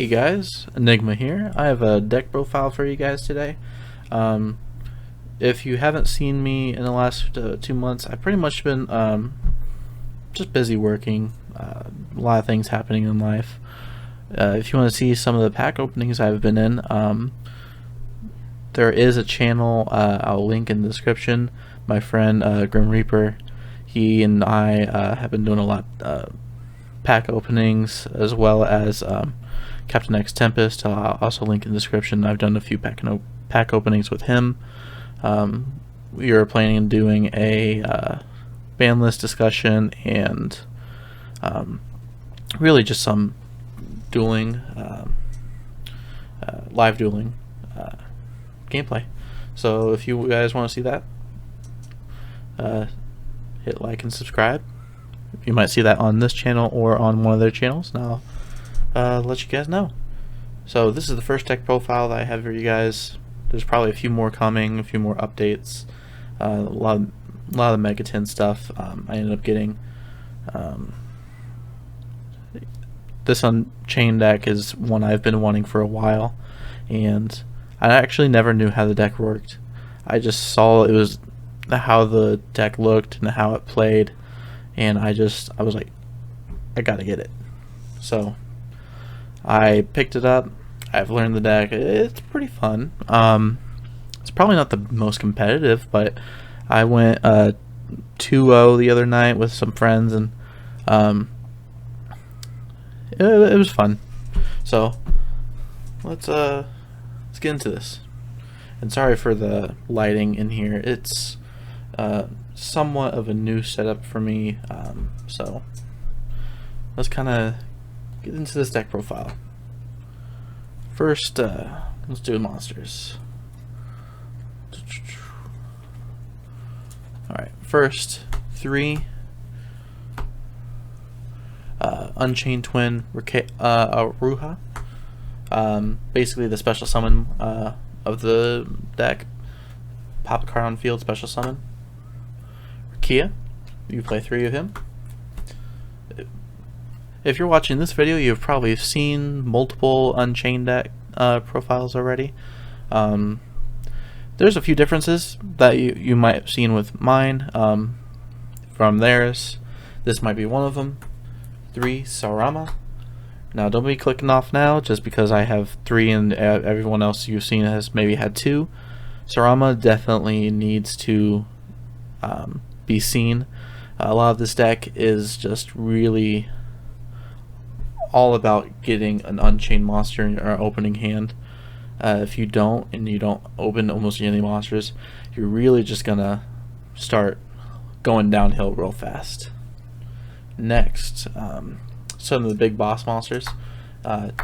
Hey guys, Enigma here. I have a deck profile for you guys today. If you haven't seen me in the last 2 months, I've pretty much been just busy working. A lot of things happening in life. If you want to see some of the pack openings I've been in, there is a channel I'll link in the description. My friend GrimReaper, he and I have been doing a lot pack openings, as well as Captain X Tempest. I'll also link in the description. I've done a few pack openings with him. We are planning on doing a Banlist discussion and really just some dueling, live dueling gameplay. So if you guys want to see that, hit like and subscribe. You might see that on this channel or on one of their channels, and I'll let you guys know. So this is the first deck profile that I have for you guys. There's probably a few more coming, a few more updates. A lot of the Mega 10 stuff I ended up getting. This Unchained deck is one I've been wanting for a while, and I actually never knew how the deck worked. I just saw it was how the deck looked and how it played, and I was like, I gotta get it. So I picked it up. I've learned the deck. It's pretty fun. It's probably not the most competitive, but I went 2-0 the other night with some friends, and it was fun. So let's get into this. And sorry for the lighting in here. It's somewhat of a new setup for me, so let's kind of get into this deck profile. First, let's do monsters. Alright, first 3 Unchained Twin Ruha. Basically the special summon of the deck. Pop a card on field, special summon. Yugioh, you play 3 of him. If you're watching this video, you've probably seen multiple Unchained deck profiles already. There's a few differences that you might have seen with mine from theirs. This might be one of them. 3 Sarama. Now don't be clicking off now just because I have 3 and everyone else you've seen has maybe had 2. Sarama definitely needs to be seen. A lot of this deck is just really all about getting an Unchained monster in your opening hand. If you don't, and you don't open almost any monsters, you're really just gonna start going downhill real fast. Next, some of the big boss monsters.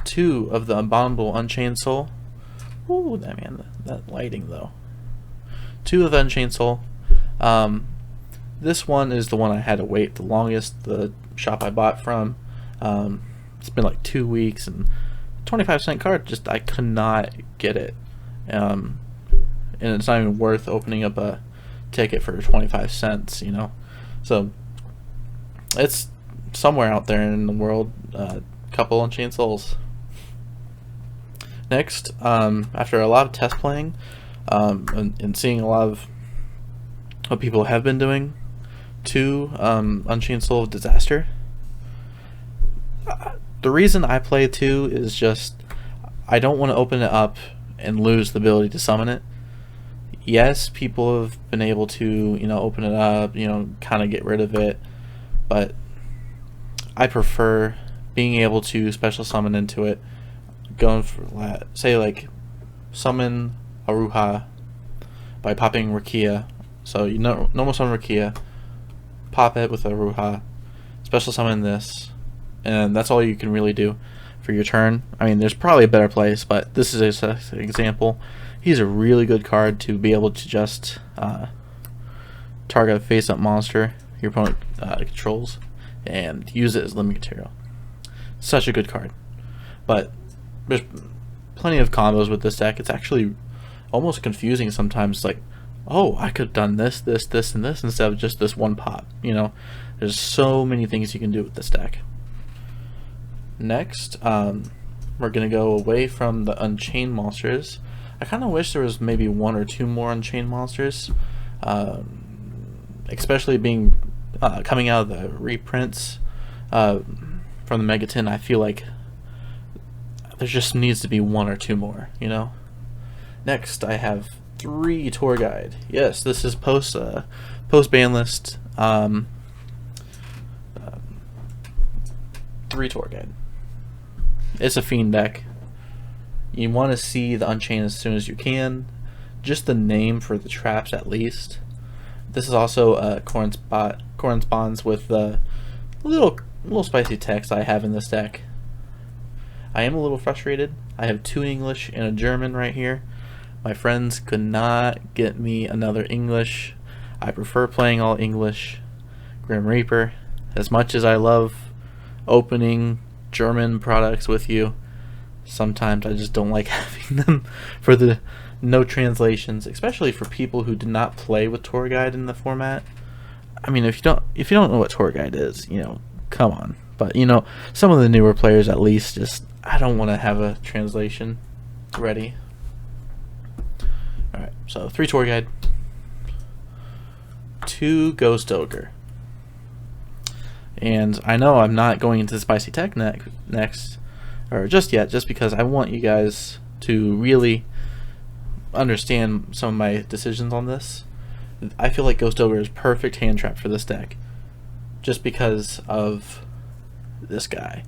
2 of the Abominable Unchained Soul. Ooh, that lighting though. 2 of the Unchained Soul. This one is the one I had to wait the longest. The shop I bought from. It's been like 2 weeks, and 25-cent card, just I could not get it. And it's not even worth opening up a ticket for 25 cents, you know. So it's somewhere out there in the world. Couple Unchained Souls. Next, after a lot of test playing and seeing a lot of what people have been doing, 2 Unchained Soul of Disaster. The reason I play 2 is just I don't want to open it up and lose the ability to summon it. Yes, people have been able to, you know, open it up, you know, kind of get rid of it, but I prefer being able to special summon into it, going for, say, like summon Aruha by popping Yugioh. So you know, normal summon Yugioh, pop it with Aruha, special summon this, and that's all you can really do for your turn. I mean, there's probably a better place, but this is an example. He's a really good card to be able to just target a face-up monster your opponent controls and use it as living material. Such a good card. But there's plenty of combos with this deck. It's actually almost confusing sometimes, like, oh, I could have done this, this, this, and this instead of just this one pop. You know, there's so many things you can do with this deck. Next, we're gonna go away from the Unchained monsters. I kind of wish there was maybe 1 or 2 more Unchained monsters, especially being coming out of the reprints from the Megaton. I feel like there just needs to be 1 or 2 more, you know. Next, I have 3 tour guide. Yes, this is post Banlist. 3 tour guide. It's a fiend deck. You want to see the Unchained as soon as you can. Just the name for the traps, at least. This is also corresponds with the little spicy text I have in this deck. I am a little frustrated. I have 2 English and a German right here. My friends could not get me another English. I prefer playing all English. Grim Reaper. As much as I love opening German products with you, sometimes I just don't like having them for the no translations, especially for people who did not play with tour guide in the format. I mean, if you don't know what tour guide is, you know, come on. But you know, some of the newer players at least just, I don't want to have a translation ready. Alright, so 3 tour guide, 2 Ghost Ogre. And I know I'm not going into spicy tech next, or just yet, just because I want you guys to really understand some of my decisions on this. I feel like Ghost Ogre is perfect hand trap for this deck, just because of this guy,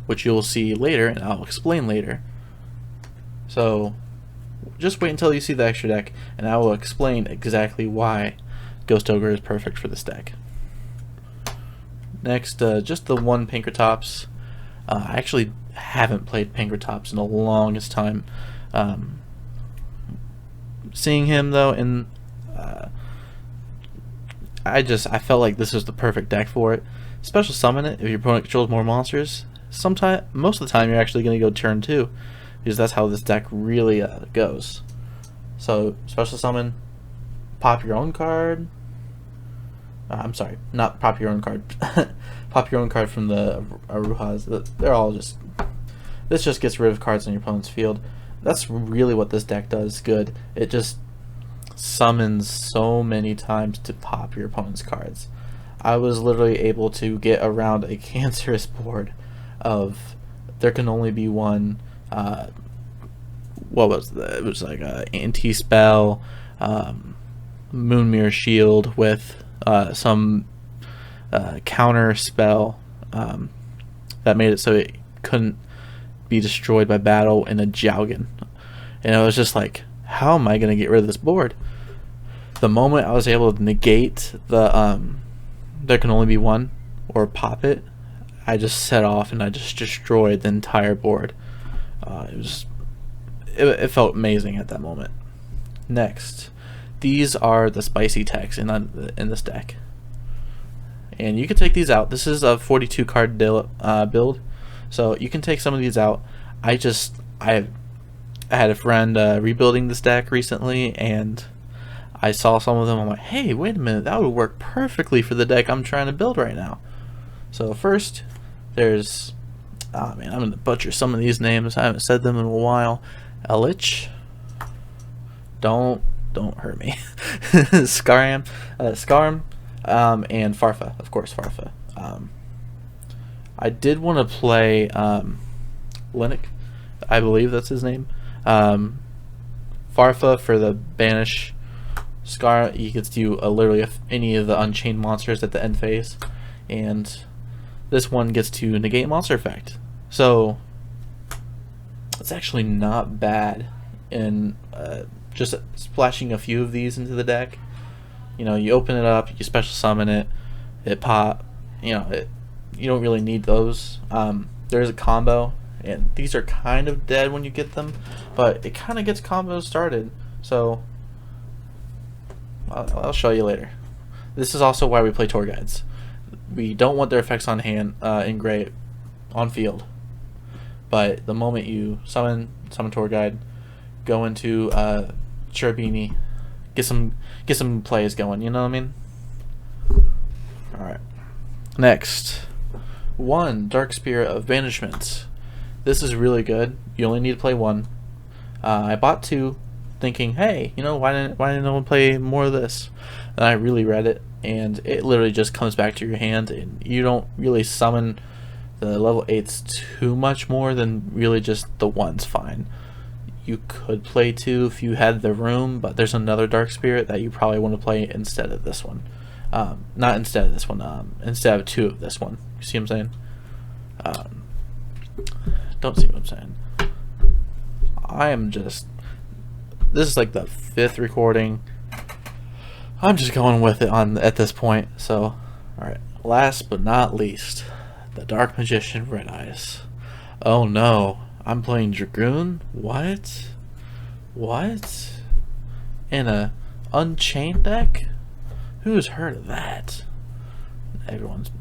which you'll see later, and I'll explain later. So just wait until you see the extra deck, and I will explain exactly why Ghost Ogre is perfect for this deck. Next, just the 1 Pinkertops. I actually haven't played Pinkertops in the longest time. Seeing him though, and I felt like this was the perfect deck for it. Special summon it if your opponent controls more monsters. Most of the time, you're actually going to go turn 2, because that's how this deck really goes. So special summon, pop your own card. I'm sorry, not pop your own card. Pop your own card from the Aruhas. They're all just... This just gets rid of cards on your opponent's field. That's really what this deck does good. It just summons so many times to pop your opponent's cards. I was literally able to get around a cancerous board of there can only be 1... what was that? It was like a anti-spell, Moonmirror Shield with some counter spell that made it so it couldn't be destroyed by battle, in a Jowgen. And it was just like, how am I going to get rid of this board? The moment I was able to negate the there can only be 1 or pop it, I just set off and I just destroyed the entire board. It felt amazing at that moment. Next, these are the spicy techs in this deck, and you can take these out. This is a 42 card build, so you can take some of these out. I had a friend rebuilding this deck recently, and I saw some of them. I'm like, hey, wait a minute, that would work perfectly for the deck I'm trying to build right now. So first, there's, oh man, I'm gonna butcher some of these names. I haven't said them in a while. Elich, don't hurt me. Skarm, and Farfa, of course, Farfa. I did want to play Linux, I believe that's his name. Farfa for the banish. Scar, he gets you literally any of the Unchained monsters at the end phase, and this one gets to negate monster effect. So it's actually not bad in just splashing a few of these into the deck. You know, you open it up, you special summon it, it pop. You know, you don't really need those. There's a combo, and these are kind of dead when you get them, but it kind of gets combos started. So I'll show you later. This is also why we play tour guides. We don't want their effects on hand in gray on field, but the moment you summon tour guide, go into Cherubini, get some plays going. You know what I mean? All right. Next, 1 Dark Spirit of Banishment. This is really good. You only need to play one. I bought two, thinking, hey, you know, why didn't no one play more of this? And I really read it, and it literally just comes back to your hand, and you don't really summon the level 8s too much more than really just the one's fine. You could play two if you had the room, but there's another Dark Spirit that you probably want to play instead of this one. Not instead of this one, instead of two of this one. You see what I'm saying? Don't see what I'm saying. I am just... This is like the 5th recording. I'm just going with it at this point. So, alright. Last but not least, the Dark Magician Red Eyes. Oh no. I'm playing Dragoon? What? What? In a Unchained deck? Who's heard of that? Everyone's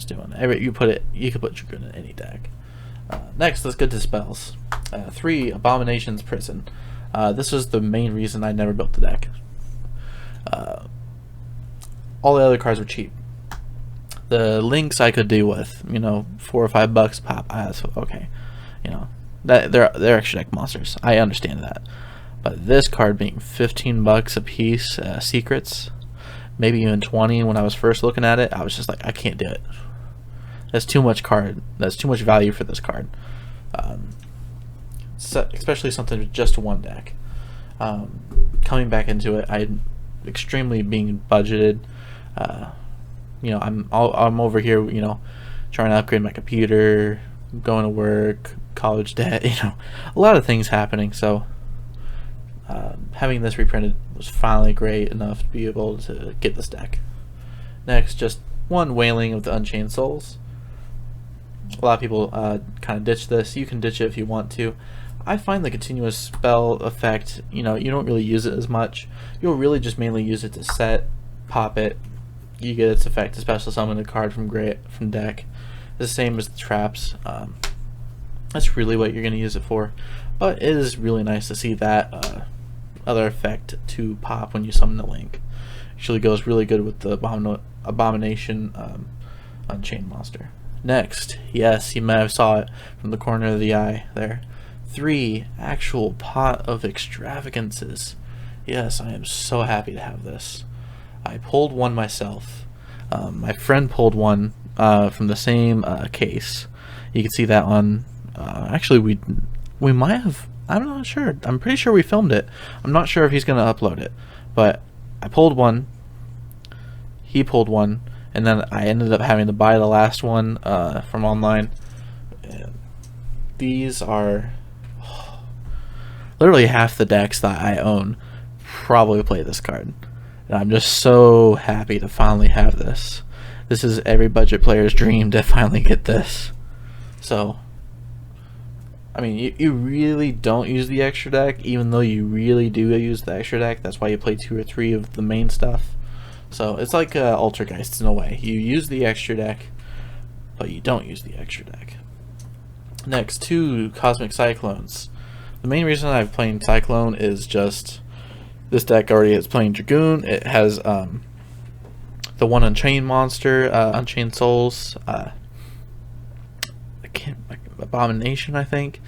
doing it. You could put Dragoon in any deck. Next, let's get to spells. 3 Abomination's Prison. This was the main reason I never built the deck. All the other cards were cheap. The links I could deal with, you know, $4 or $5 pop. Okay, you know. They're extra deck monsters. I understand that, but this card being $15 a piece, secrets, maybe even 20 when I was first looking at it, I was just like, I can't do it. That's too much card. That's too much value for this card, especially something with just one deck. Coming back into it, I extremely being budgeted. You know, I'm over here, you know, trying to upgrade my computer, going to work, college debt, you know, a lot of things happening. So having this reprinted was finally great enough to be able to get this deck. Next, just one Wailing of the Unchained Souls. A lot of people kind of ditch this. You can ditch it if you want to. I find the continuous spell effect, you know, you don't really use it as much. You'll really just mainly use it to set, pop it, you get its effect to special summon a card from deck. The same as the traps. That's really what you're going to use it for. But it is really nice to see that other effect to pop when you summon the link. Actually goes really good with the Abomination Unchained monster. Next, yes, you may have saw it from the corner of the eye there. 3 actual Pot of Extravagances. Yes, I am so happy to have this. I pulled one myself. My friend pulled one from the same case. You can see that on... actually, we might have... I'm not sure. I'm pretty sure we filmed it. I'm not sure if he's going to upload it. But I pulled one. He pulled one. And then I ended up having to buy the last one from online. And these are... literally half the decks that I own probably play this card. And I'm just so happy to finally have this. This is every budget player's dream to finally get this. So, I mean, you really don't use the extra deck, even though you really do use the extra deck. That's why you play 2 or 3 of the main stuff. So it's like Altergeist in a way. You use the extra deck, but you don't use the extra deck. Next, 2 Cosmic Cyclones. The main reason I'm playing Cyclone is just this deck already is playing Dragoon. It has the one Unchained monster, Unchained Souls, Abomination, I think.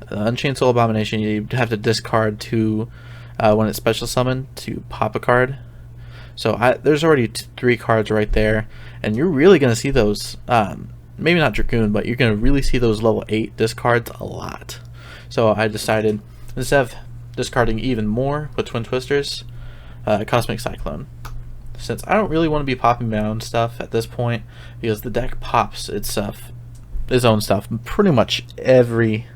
Unchained Soul Abomination, you have to discard 2 when it's special summoned to pop a card. So there's already 3 cards right there, and you're really going to see those, maybe not Dragoon, but you're going to really see those level 8 discards a lot. So I decided, instead of discarding even more with Twin Twisters, Cosmic Cyclone. Since I don't really want to be popping my own stuff at this point, because the deck pops its own stuff pretty much every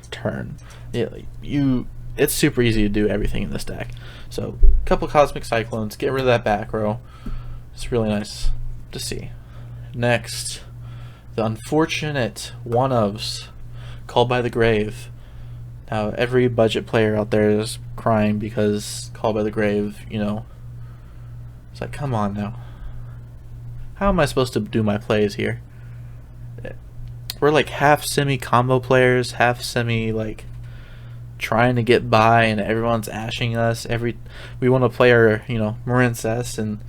turn. It's super easy to do everything in this deck. So, a couple Cosmic Cyclones, get rid of that back row. It's really nice to see. Next, the unfortunate one-ofs, Called by the Grave. Now, every budget player out there is crying because Called by the Grave, you know, it's like, come on now. How am I supposed to do my plays here? We're like half semi-combo players, half semi, like, trying to get by, and everyone's ashing us. We want to play our, you know, Marincess, and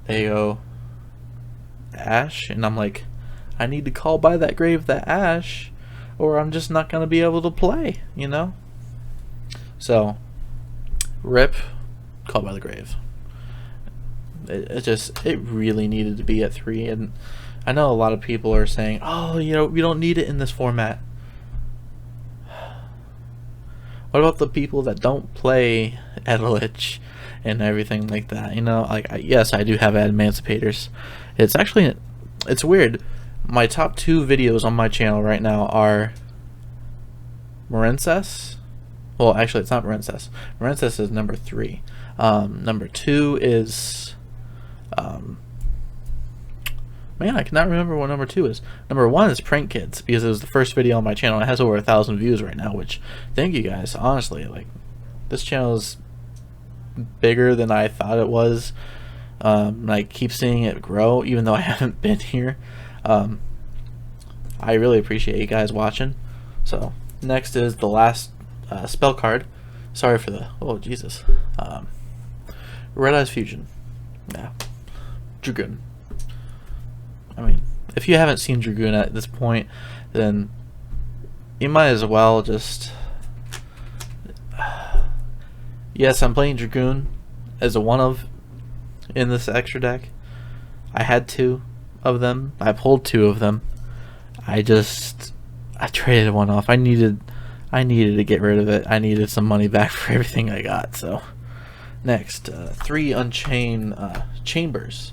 they go Ash, and I'm like, I need to call by that grave that Ash, or I'm just not going to be able to play, you know? So, rip, Call by the Grave. It really needed to be at 3, and I know a lot of people are saying, oh, you know, we don't need it in this format. What about the people that don't play Edelich and everything like that? You know, like, yes, I do have Emancipators. It's actually, it's weird. My top 2 videos on my channel right now are Marincess. Well, actually, it's not Marincess. Marincess is number 3. Number 2 is, man, I cannot remember what number 2 is. Number 1 is Prank Kids, because it was the first video on my channel. It has over 1,000 views right now, which, thank you guys. Honestly, like, this channel is bigger than I thought it was. I keep seeing it grow, even though I haven't been here. I really appreciate you guys watching. So, next is the last spell card. Sorry for the, oh Jesus. Red Eyes Fusion. Yeah. Dragoon. I mean, if you haven't seen Dragoon at this point, then you might as well just... Yes, I'm playing Dragoon as a one-of in this extra deck. I had 2 of them. I pulled 2 of them. I traded one off. I needed to get rid of it. I needed some money back for everything I got. So next, 3 Unchained Chambers,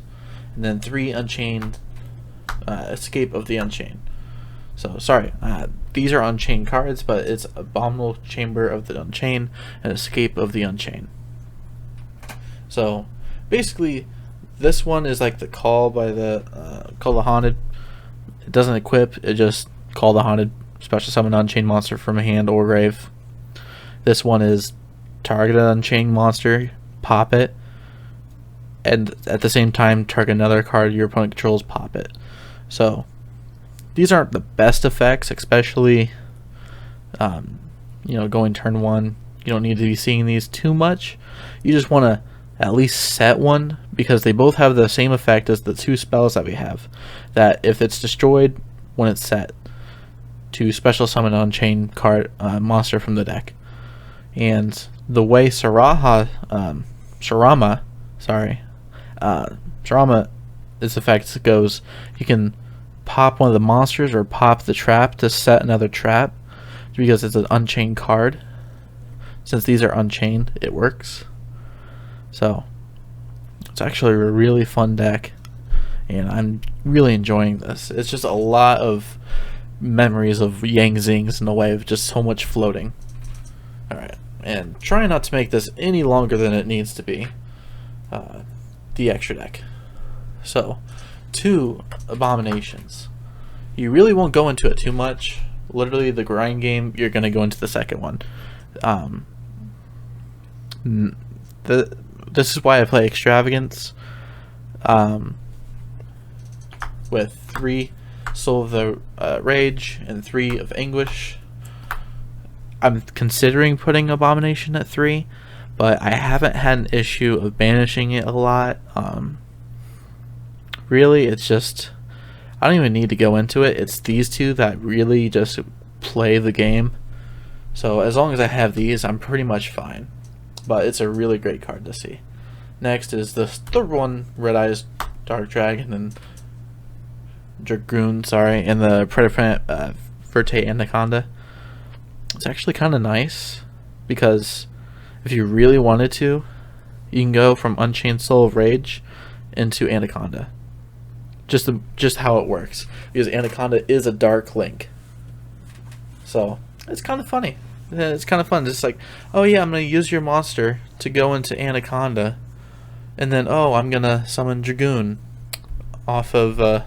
and then 3 Unchained Escape of the Unchained. So sorry, these are Unchained cards, but it's Abominable Chamber of the Unchained and Escape of the Unchained. So basically, this one is like the Call the Haunted. It doesn't equip, it just Call the Haunted, special summon an Unchained monster from a hand or grave. This one is target an Unchained monster, pop it, and at the same time target another card your opponent controls, pop it. So these aren't the best effects, especially you know, going turn 1. You don't need to be seeing these too much. You just want to at least set one, because they both have the same effect as the 2 spells that we have, that if it's destroyed when it's set, to special summon an Unchained card monster from the deck. And the way Sarama its effect goes, you can pop one of the monsters or pop the trap to set another trap, because it's an Unchained card. Since these are Unchained, it works. So it's actually a really fun deck, and I'm really enjoying this. It's just a lot of memories of Yang Zings in the way of just so much floating. Alright, and try not to make this any longer than it needs to be. The extra deck. So, 2 Abominations. You really won't go into it too much. Literally, the grind game, you're going to go into the second one. This is why I play Extravagance with 3 Soul of the Rage and 3 of Anguish. I'm considering putting Abomination at 3, but I haven't had an issue of banishing it a lot. Really, it's just, I don't even need to go into it. It's these 2 that really just play the game. So as long as I have these, I'm pretty much fine. But it's a really great card to see. Next is the third one, Red Eyes Dark Dragon and Dragoon, sorry, and the Predator Verte Anaconda. It's actually kind of nice, because if you really wanted to, you can go from Unchained Soul of Rage into Anaconda. Just how it works, because Anaconda is a Dark Link. So it's kind of funny. It's kind of fun. Just like, oh yeah, I'm gonna use your monster to go into Anaconda, and then oh, I'm gonna summon Dragoon off of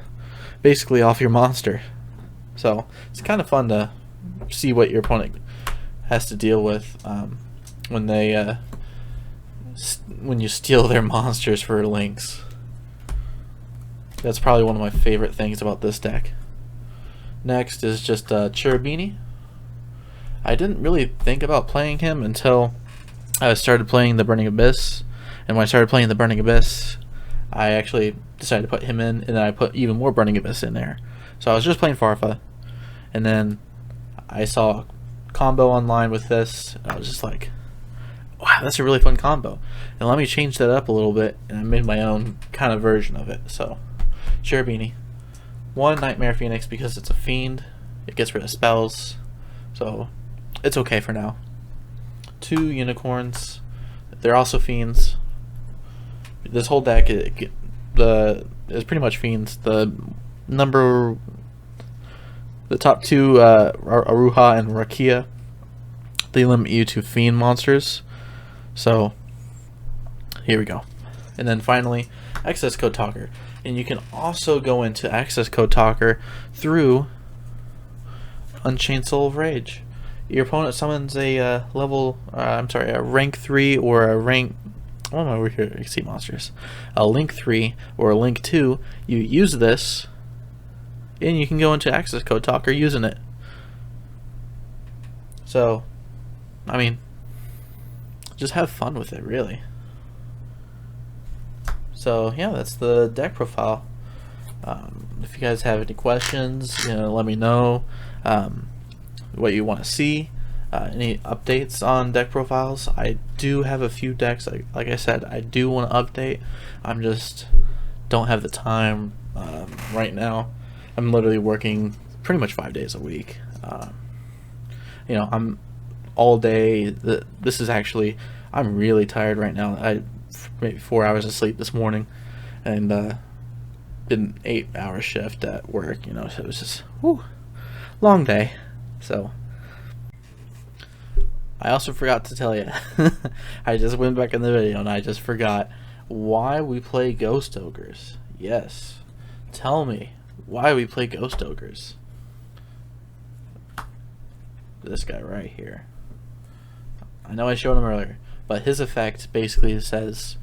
basically off your monster. So it's kind of fun to see what your opponent has to deal with when they when you steal their monsters for links. That's probably one of my favorite things about this deck. Next is just Cherubini. I didn't really think about playing him until I started playing the Burning Abyss, and when I started playing the Burning Abyss, I actually decided to put him in, and then I put even more Burning Abyss in there. So I was just playing Farfa, and then I saw a combo online with this, and I was just like, wow, that's a really fun combo. And let me change that up a little bit, and I made my own kind of version of it. So, Cherubini. 1 Nightmare Phoenix because it's a fiend. It gets rid of spells, so it's okay for now. 2 Unicorns. They're also fiends. This whole deck is pretty much fiends. The top 2, Aruha and Rakia, they limit you to fiend monsters. So here we go. And then finally, Access Code Talker. And you can also go into Access Code Talker through Unchained Soul of Rage. Your opponent summons a a rank 3 or a rank, oh, over here, you see monsters. A link 3 or a link 2, you use this, and you can go into Access Code Talker using it. So, I mean, just have fun with it, really. So yeah, that's the deck profile. If you guys have any questions, let me know what you want to see. Any updates on deck profiles? I do have a few decks. Like I said, I do want to update. I'm just don't have the time right now. I'm literally working pretty much 5 days a week. I'm all day. This is actually, I'm really tired right now. I maybe 4 hours of sleep this morning, and did an 8-hour shift at work. So it was just long day. So I also forgot to tell you, I just went back in the video and I just forgot why we play Ghost Ogres. Yes, tell me why we play Ghost Ogres. This guy right here. I know I showed him earlier, but his effect basically says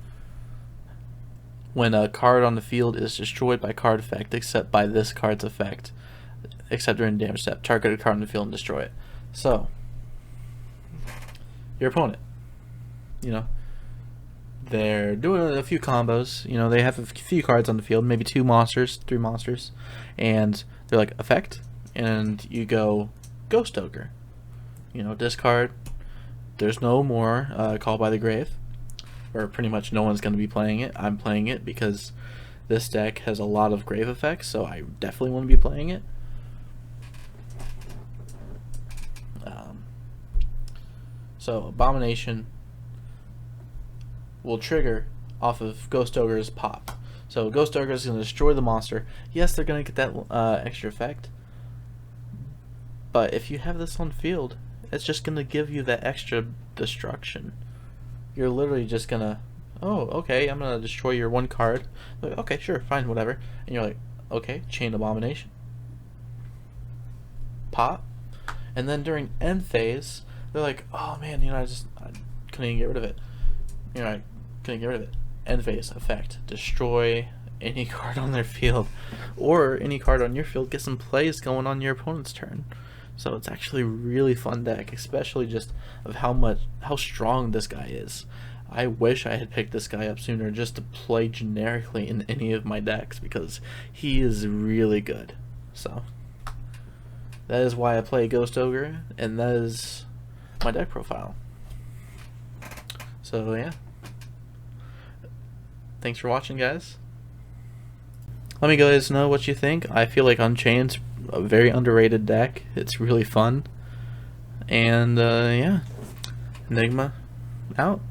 when a card on the field is destroyed by card effect except by this card's effect, except during damage step, target a card on the field and destroy it. So your opponent, they're doing a few combos. They have a few cards on the field, maybe 2 monsters, 3 monsters, and they're like effect, and you go Ghost Ogre. Discard. There's no more Call by the Grave, or pretty much no one's going to be playing it. I'm playing it because this deck has a lot of grave effects, so I definitely want to be playing it. So Abomination will trigger off of Ghost Ogre's pop. So Ghost Ogre is going to destroy the monster. Yes, they're going to get that extra effect, but if you have this on field, it's just going to give you that extra destruction. You're literally just going to, oh, okay, I'm going to destroy your 1 card. Like, okay, sure, fine, whatever. And you're like, okay, Chain Abomination. Pop. And then during end phase, they're like, oh man, I couldn't even get rid of it. I couldn't get rid of it. End phase effect. Destroy any card on their field. Or any card on your field, get some plays going on your opponent's turn. So it's actually a really fun deck, especially just of how strong this guy is. I wish I had picked this guy up sooner just to play generically in any of my decks, because he is really good. So that is why I play Ghost Ogre, and that is my deck profile. So yeah, thanks for watching, guys. Let me guys know what you think. I feel like Unchained's a very underrated deck. It's really fun. And yeah, Enigma out.